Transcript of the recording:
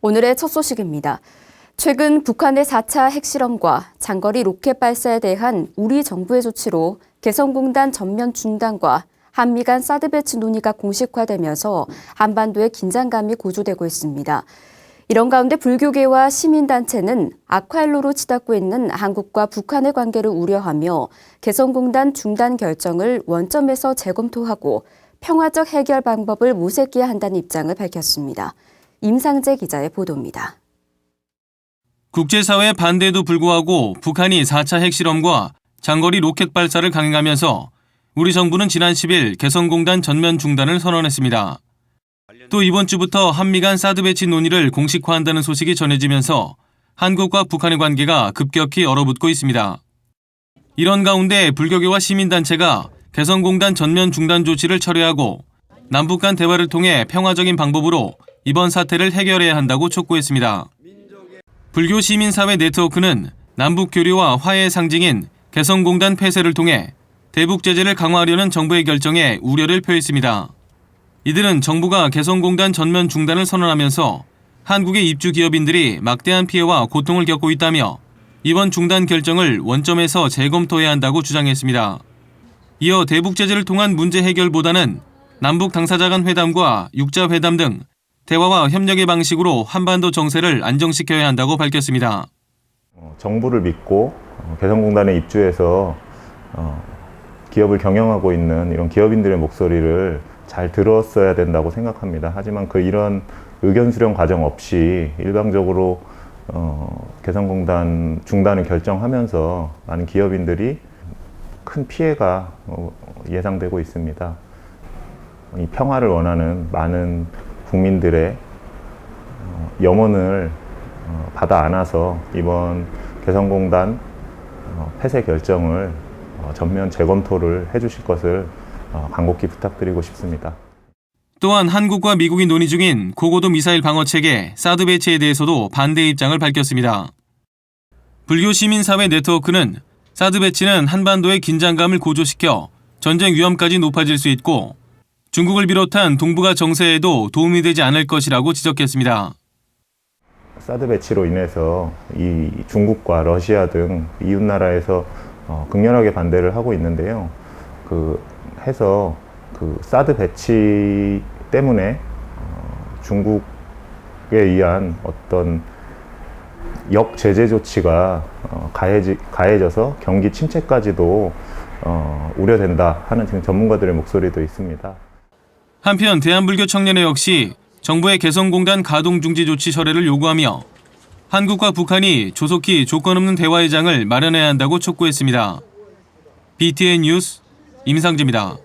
오늘의 첫 소식입니다. 최근 북한의 4차 핵실험과 장거리 로켓 발사에 대한 우리 정부의 조치로 개성공단 전면 중단과 한미 간 사드 배치 논의가 공식화되면서 한반도의 긴장감이 고조되고 있습니다. 이런 가운데 불교계와 시민단체는 악화일로로 치닫고 있는 한국과 북한의 관계를 우려하며 개성공단 중단 결정을 원점에서 재검토하고 평화적 해결 방법을 모색해야 한다는 입장을 밝혔습니다. 임상재 기자의 보도입니다. 국제사회의 반대에도 불구하고 북한이 4차 핵실험과 장거리 로켓 발사를 강행하면서 우리 정부는 지난 10일 개성공단 전면 중단을 선언했습니다. 또 이번 주부터 한미 간 사드 배치 논의를 공식화한다는 소식이 전해지면서 한국과 북한의 관계가 급격히 얼어붙고 있습니다. 이런 가운데 불교계와 시민단체가 개성공단 전면 중단 조치를 철회하고 남북 간 대화를 통해 평화적인 방법으로 이번 사태를 해결해야 한다고 촉구했습니다. 불교 시민사회 네트워크는 남북 교류와 화해의 상징인 개성공단 폐쇄를 통해 대북 제재를 강화하려는 정부의 결정에 우려를 표했습니다. 이들은 정부가 개성공단 전면 중단을 선언하면서 한국의 입주 기업인들이 막대한 피해와 고통을 겪고 있다며 이번 중단 결정을 원점에서 재검토해야 한다고 주장했습니다. 이어 대북 제재를 통한 문제 해결보다는 남북 당사자 간 회담과 육자 회담 등 대화와 협력의 방식으로 한반도 정세를 안정시켜야 한다고 밝혔습니다. 정부를 믿고 개성공단에 입주해서 기업을 경영하고 있는 이런 기업인들의 목소리를 잘 들었어야 된다고 생각합니다. 하지만 이런 의견 수렴 과정 없이 일방적으로 개성공단 중단을 결정하면서 많은 기업인들이 큰 피해가 예상되고 있습니다. 이 평화를 원하는 많은 국민들의 염원을 받아 안아서 이번 개성공단 폐쇄 결정을 전면 재검토를 해주실 것을 간곡히 부탁드리고 싶습니다. 또한 한국과 미국이 논의 중인 고고도 미사일 방어체계 사드 배치에 대해서도 반대 입장을 밝혔습니다. 불교 시민사회 네트워크는 사드 배치는 한반도의 긴장감을 고조시켜 전쟁 위험까지 높아질 수 있고 중국을 비롯한 동북아 정세에도 도움이 되지 않을 것이라고 지적했습니다. 사드 배치로 인해서 이 중국과 러시아 등 이웃 나라에서 극렬하게 반대를 하고 있는데요. 해서 사드 배치 때문에 중국에 의한 어떤 역제재 조치가 가해져서 경기 침체까지도 우려된다 하는 지금 전문가들의 목소리도 있습니다. 한편 대한불교청년회 역시 정부의 개성공단 가동 중지 조치 철회를 요구하며 한국과 북한이 조속히 조건 없는 대화의 장을 마련해야 한다고 촉구했습니다. BTN 뉴스 임상재입니다.